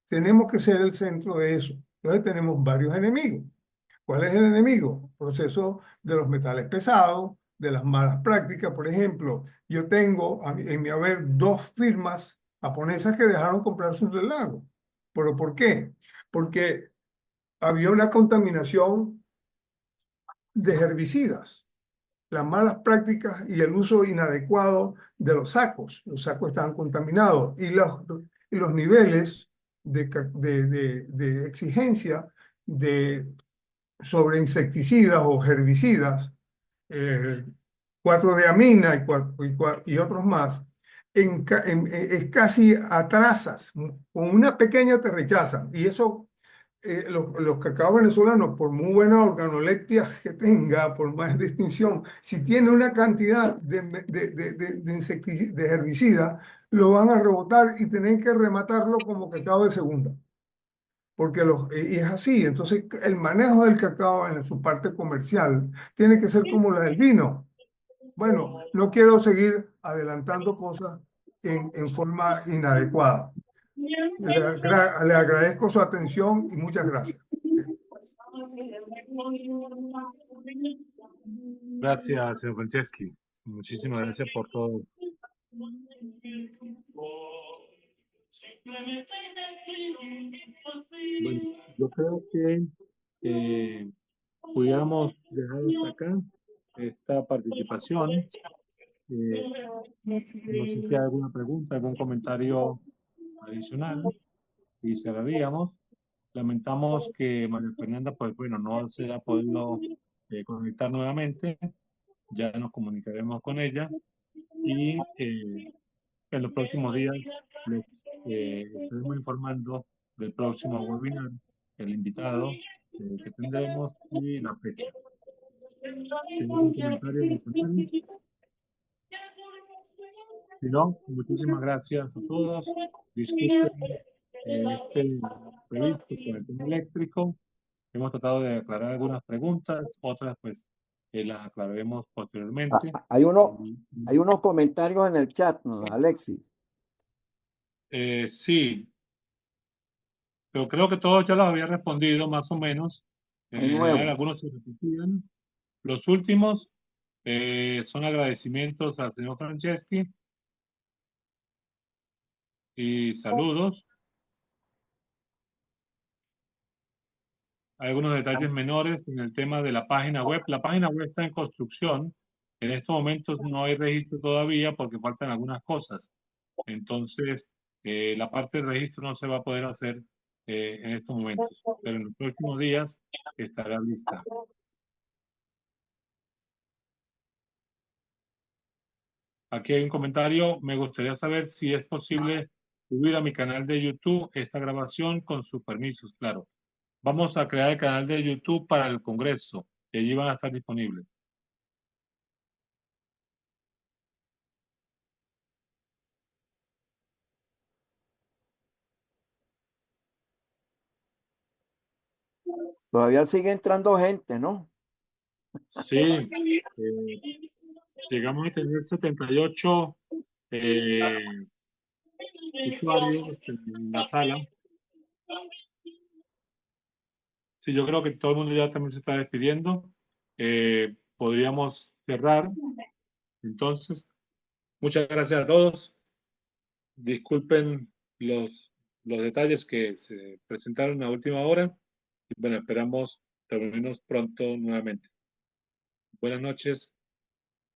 Tenemos que ser el centro de eso. Entonces tenemos varios enemigos. ¿Cuál es el enemigo? Proceso de los metales pesados, de las malas prácticas. Por ejemplo, yo tengo en mi haber 2 firmas japonesas que dejaron comprar sus lagos. ¿Pero por qué? Porque había una contaminación de herbicidas. las malas prácticas y el uso inadecuado de los sacos. Los sacos estaban contaminados y los niveles de exigencia sobre insecticidas o herbicidas, eh, 4-diamina y otros más, es casi atrasas, con una pequeña te rechazan. Y eso, los cacao venezolanos, por muy buena organoleptia que tenga, por más distinción, si tiene una cantidad de herbicida, lo van a rebotar y tienen que rematarlo como cacao de segunda. Porque y es así. Entonces, el manejo del cacao en su parte comercial tiene que ser como la del vino. Bueno, no quiero seguir adelantando cosas en forma inadecuada. Le agradezco su atención y muchas gracias. Gracias, señor Franceschi. Muchísimas gracias por todo. Bueno, yo creo que pudiéramos dejar hasta acá esta participación. No sé si hay alguna pregunta, algún comentario adicional y cerraríamos. Lamentamos que María Fernanda, pues bueno, no se ha podido conectar nuevamente. Ya nos comunicaremos con ella y en los próximos días les estaremos informando del próximo webinar, el invitado que tendremos y la fecha. Si no hay algún comentario adicional, si no, muchísimas gracias a todos. Disculpen este previsto con el tema eléctrico. Hemos tratado de aclarar algunas preguntas, otras pues las aclararemos posteriormente. Hay unos comentarios en el chat, ¿no, Alexis? Sí, pero creo que todos ya los había respondido más o menos. En Hay general, nuevos. algunos se repetían. Los últimos son agradecimientos al señor Franceschi y saludos. Hay algunos detalles menores en el tema de la página web. La página web está en construcción. En estos momentos no hay registro todavía porque faltan algunas cosas. Entonces, la parte del registro no se va a poder hacer en estos momentos, pero en los próximos días estará lista. Aquí hay un comentario. Me gustaría saber si es posible subir a mi canal de YouTube esta grabación con sus permisos. Claro. Vamos a crear el canal de YouTube para el Congreso, y allí van a estar disponibles. Todavía sigue entrando gente, ¿no? Sí, llegamos a tener 78 usuarios en la sala. Sí, yo creo que todo el mundo ya también se está despidiendo. Podríamos cerrar. Entonces, muchas gracias a todos. Disculpen los detalles que se presentaron a última hora. Y bueno, esperamos reunirnos pronto nuevamente. Buenas noches.